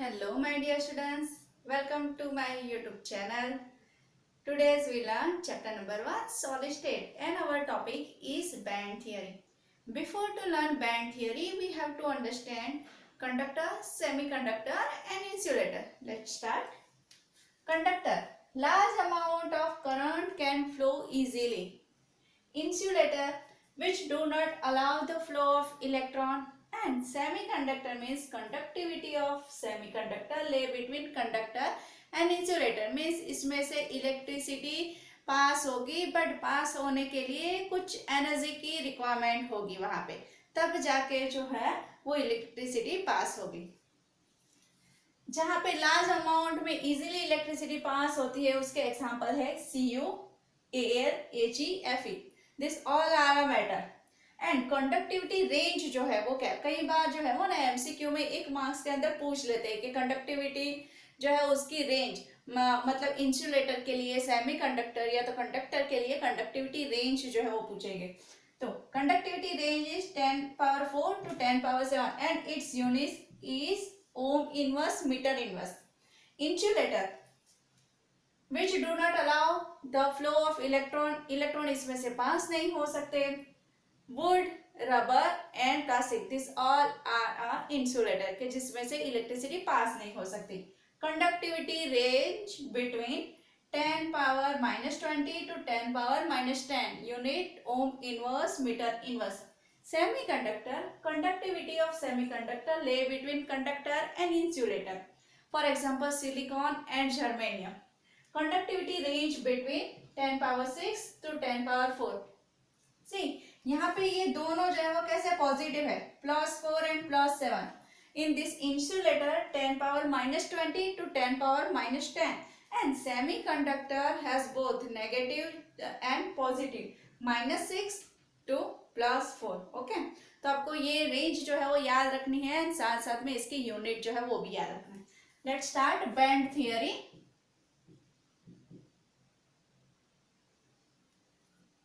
Hello my dear students, welcome to my YouTube channel. Today's we learn chapter number 1 solid state and our topic is band theory. Before to learn band theory we have to understand conductor, semiconductor and insulator. Let's start. Conductor, large amount of current can flow easily. Insulator, which do not allow the flow of electron, and semiconductor means conductivity of semiconductor lay between conductor and insulator means इसमें से electricity pass होगी but पास होने के लिए कुछ energy की requirement होगी वहां पे तब जाके जो है वो इलेक्ट्रिसिटी पास होगी। जहां पे लार्ज अमाउंट में इजीली इलेक्ट्रिसिटी पास होती है उसके एग्जांपल है Cu, एयर, He, Fe। This all are a matter and conductivity range जो है वो क्या कई बार जो है वो ना एमसीक्यू में एक मार्क्स के अंदर पूछ लेते हैं कि कंडक्टिविटी जो है उसकी रेंज मतलब इंसुलेटर के लिए सेमीकंडक्टर या तो कंडक्टर के लिए कंडक्टिविटी रेंज जो है वो पूछेंगे। तो conductivity range is 10 power 4 to 10 power 7 and its unit is ohm inverse metre inverse. Insulator which do not allow the flow of electron इसमें से पास नहीं हो सकते। wood, rubber and plastic this all are a insulator के जिसमें से electricity pass नहीं हो सकती। conductivity range between 10 power minus 20 to 10 power minus 10 unit ohm inverse meter inverse। semiconductor, conductivity of semiconductor lay between conductor and insulator, for example silicon and germanium। conductivity range between 10 power 6 to 10 power 4। see यहाँ पे ये दोनों जो है वो कैसे positive है +4 and +7। in this insulator 10 power minus 20 to 10 power minus 10 and semiconductor has both negative and positive -6 to +4। Okay तो आपको ये रेंज जो है वो याद रखनी है साथ साथ में इसकी यूनिट जो है वो भी याद रखना है। Let's start band theory.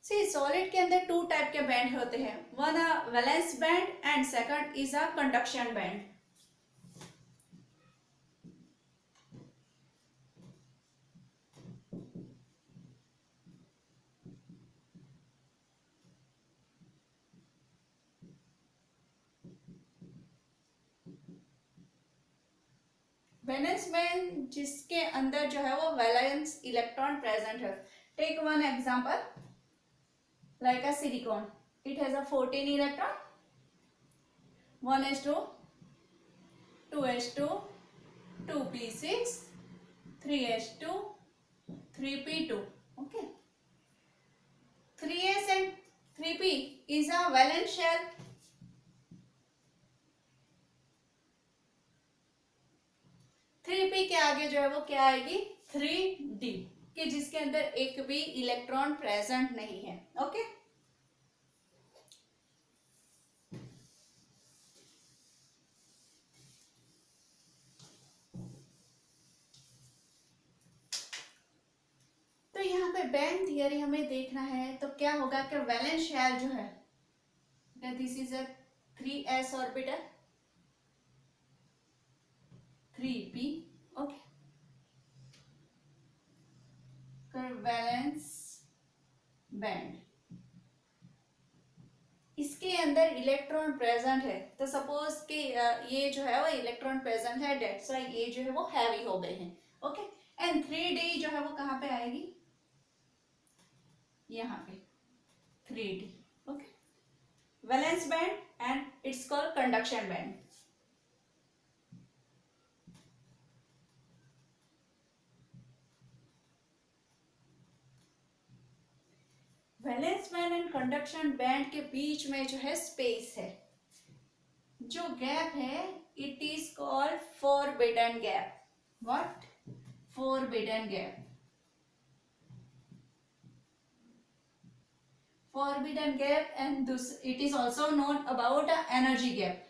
See solid के अंदर टू टाइप के बैंड होते हैं, one a valence band and second is a conduction band. Valence band जिसके अंदर जो है वो वैलेंस इलेक्ट्रॉन प्रेजेंट है। Take one example like a silicon, it has a 14 electron, 1s2, 2s2, 2p6, 3s2, 3p2। okay 3s and 3p is a valence shell। 3p के आगे जो है वो क्या आएगी 3d कि जिसके अंदर एक भी इलेक्ट्रॉन प्रेजेंट नहीं है। ओके तो यहाँ पे बैंड थियरी हमें देखना है तो क्या होगा कि वैलेंस शेल जो है this is a 3s orbital 3p। Okay valence band इसके अंदर इलेक्ट्रॉन प्रेजेंट है तो सपोज कि ये जो है वो इलेक्ट्रॉन प्रेजेंट है डेट्स व्हाई ये जो है वो हैवी हो गए हैं। ओके एंड 3d जो है वो कहाँ पे आएगी यहाँ पे 3d। Okay valence band and it's called conduction band. Valence band and conduction band के बीच में जो है स्पेस है, जो गैप है it is called forbidden gap. What forbidden gap. Forbidden gap and it is also known about a energy gap.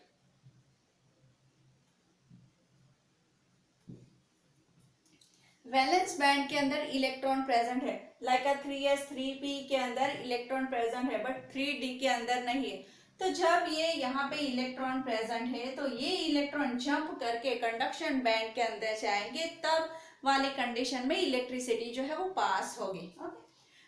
Valence band के अंदर electron present है लाइक अ 3s 3p के अंदर इलेक्ट्रॉन प्रेजेंट है बट 3d के अंदर नहीं है। तो जब ये यहाँ पे इलेक्ट्रॉन प्रेजेंट है तो ये इलेक्ट्रॉन जंप करके कंडक्शन बैंड के अंदर जाएंगे, तब वाली कंडीशन में इलेक्ट्रिसिटी जो है वो पास होगी। ओके,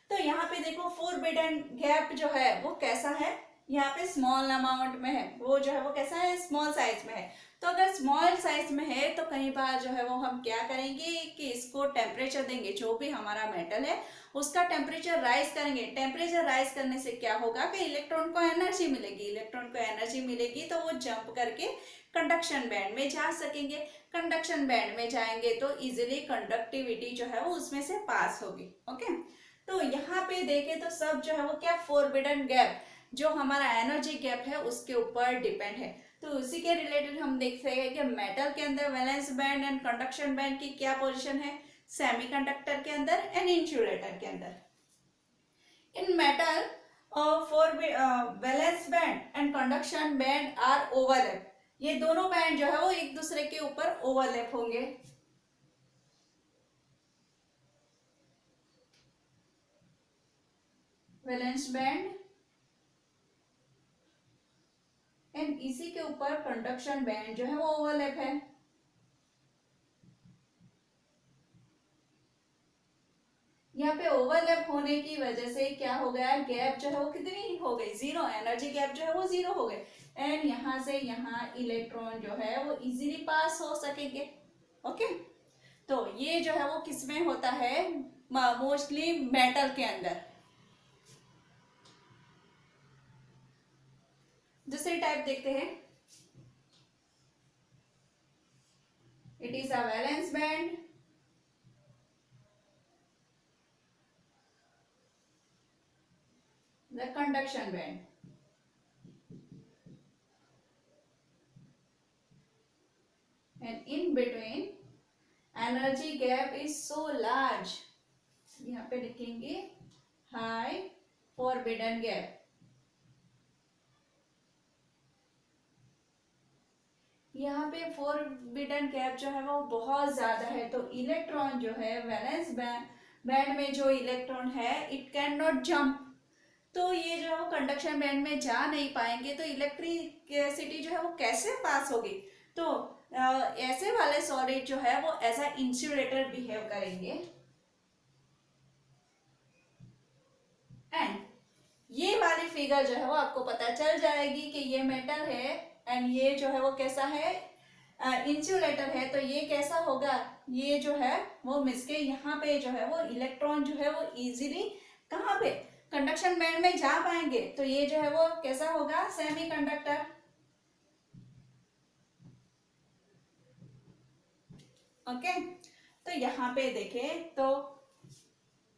तो यहाँ पे देखो फोरबिडन गैप जो है वो कैसा है, यहाँ पे स्मॉल अमाउंट में है, वो जो है वो कैसा है, स्मॉल साइज में है। तो अगर स्मॉल साइज में है तो कई बार जो है वो हम क्या करेंगे कि इसको टेम्परेचर देंगे, जो भी हमारा मेटल है उसका टेम्परेचर राइज करेंगे। टेम्परेचर राइज करने से क्या होगा कि इलेक्ट्रॉन को एनर्जी मिलेगी, इलेक्ट्रॉन को एनर्जी मिलेगी तो वो जंप करके कंडक्शन बैंड में जा सकेंगे। कंडक्शन बैंड में जाएंगे तो इजिली कंडक्टिविटी जो है वो उसमें से पास होगी। ओके, तो यहाँ पे देखें तो सब जो है वो क्या, फोरबिडन गैप जो हमारा एनर्जी गैप है उसके ऊपर डिपेंड है। तो उसी के रिलेटेड हम देख सकते हैं कि मेटल के अंदर valence band and conduction band की क्या पोजीशन है, सेमीकंडक्टर के अंदर एंड इंसुलेटर के अंदर। In metal for valence band and conduction band are overlap, ये दोनों बैंड जो है वो एक दूसरे के ऊपर ओवरलैप होंगे। वैलेंस बैंड एंड इसी के ऊपर कंडक्शन बैंड जो है वो ओवरलैप है। यहाँ पे ओवरलैप होने की वजह से क्या हो गया, गैप जो है वो कितनी हो गई, जीरो, एनर्जी गैप जो है वो जीरो हो गए एंड यहाँ से यहाँ इलेक्ट्रॉन जो है वो इजीली पास हो सकेंगे। ओके, तो ये जो है वो किसमें होता है, मोस्टली मेटल के अंदर। दूसरी टाइप देखते हैं, it is a valence band the conduction band. And in between energy gap is so large, यहाँ पे लिखेंगे high forbidden gap। यहाँ पे फोरबिडन गैप जो है वो बहुत ज्यादा है, तो इलेक्ट्रॉन जो है वैलेंस बैंड में जो इलेक्ट्रॉन है इट कैन नॉट जंप, तो ये जो है वो कंडक्शन बैंड में जा नहीं पाएंगे, तो इलेक्ट्रिसिटी जो है वो कैसे पास होगी। तो ऐसे वाले सॉलिड जो है वो एज अ इंसुलेटर बिहेव करेंगे। एंड ये वाली फिगर जो है वो आपको पता चल जाएगी कि ये मेटल है एंड ये जो है वो कैसा है, इंसुलेटर है। तो ये कैसा होगा, ये जो है वो मिसके यहाँ पे जो है वो इलेक्ट्रॉन जो है वो इजीली कहाँ पे, कंडक्शन बैंड में जा पाएंगे, तो ये जो है वो कैसा होगा, सेमीकंडक्टर। ओके, तो यहाँ पे देखें तो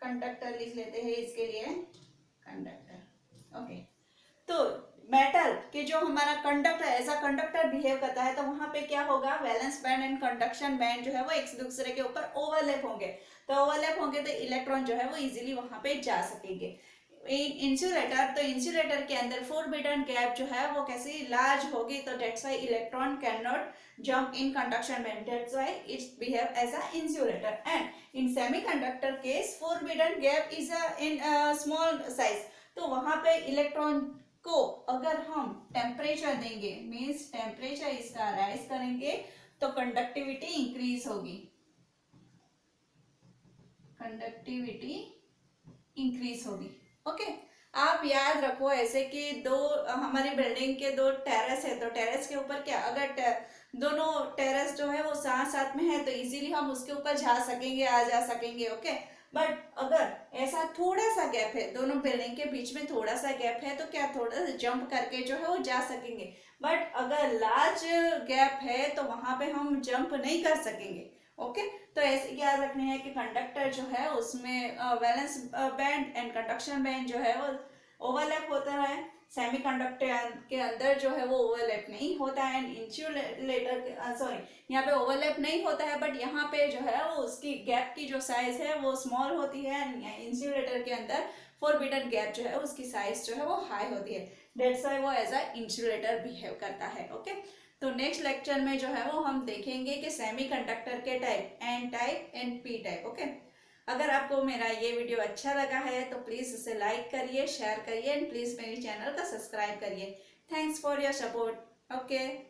कंडक्टर लिख लेते हैं इसके लिए, कंडक्टर। ओके, तो मेटल के जो हमारा conductor as a conductor behave करता है, तो वहां पे क्या होगा, valence band and conduction band जो है वो एक दूसरे के ऊपर ओवरलैप होंगे, तो ओवरलैप होंगे तो इलेक्ट्रॉन जो है वो इजीली वहां पे जा सकेंगे। इंसुलेटर, तो इंसुलेटर के अंदर फोरबिडन गैप जो है वो कैसी लार्ज होगी, तो that's why electron can not jump in conduction band, that's why it behave as a insulator। and in semiconductor case forbidden gap is a in a small size, तो वहां पे electron को अगर हम टेम्परेचर देंगे, means temperature इसका rise करेंगे तो कंडक्टिविटी इंक्रीज होगी, कंडक्टिविटी इंक्रीज होगी। ओके, आप याद रखो ऐसे कि दो हमारी बिल्डिंग के दो टेरेस है, तो टेरेस के ऊपर क्या, अगर दोनों टेरेस जो है वो साथ साथ में है तो इजीली हम उसके ऊपर जा सकेंगे, आ जा सकेंगे। ओके, बट अगर ऐसा थोड़ा सा गैप है, दोनों बिल्डिंग के बीच में थोड़ा सा गैप है, तो क्या थोड़ा सा जंप करके जो है वो जा सकेंगे, बट अगर लार्ज गैप है तो वहां पे हम जंप नहीं कर सकेंगे। ओके, तो ऐसे याद रखने हैं कि कंडक्टर जो है उसमें valence band and conduction band जो है वो ओवरलैप होता है, सेमीकंडक्टर के अंदर जो है वो ओवरलैप नहीं होता है, एंड इंसुलेटर सॉरी यहाँ पे ओवरलैप नहीं होता है, बट यहाँ पे जो है वो उसकी गैप की जो साइज है वो स्मॉल होती है, एंड इंसुलेटर के अंदर फोरबिडन गैप जो है उसकी साइज जो है वो हाई होती है, दैट्स व्हाई वो एज अ इंसुलेटर बिहेव करता है। ओके, तो नेक्स्ट लेक्चर में जो है वो हम देखेंगे कि सेमीकंडक्टर के type, N type and P type. Okay, अगर आपको मेरा ये वीडियो अच्छा लगा है तो प्लीज़ इसे लाइक करिए, शेयर करिए एंड प्लीज़ मेरे चैनल का सब्सक्राइब करिए। Thanks for your support. Okay.